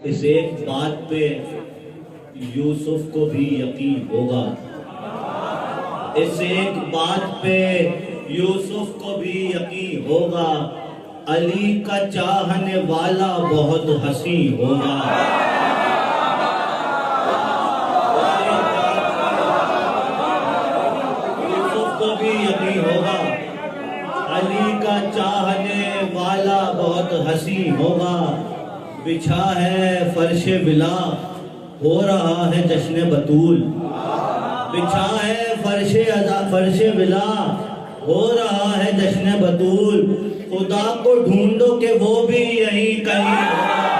इस एक बात पे यूसुफ को भी यकीन होगा, इस एक बात पे यूसुफ को भी यकीन होगा, अली का चाहने वाला बहुत हंसी होगा। यूसुफ को भी यकीन होगा, अली का चाहने वाला बहुत हंसी होगा। बिछा है फर्शे विला, हो रहा है जश्न बतूल। बिछा है फर्शे विला, हो रहा है जश्न बतूल। खुदा को ढूंढो कि वो भी यहीं कहीं होगा।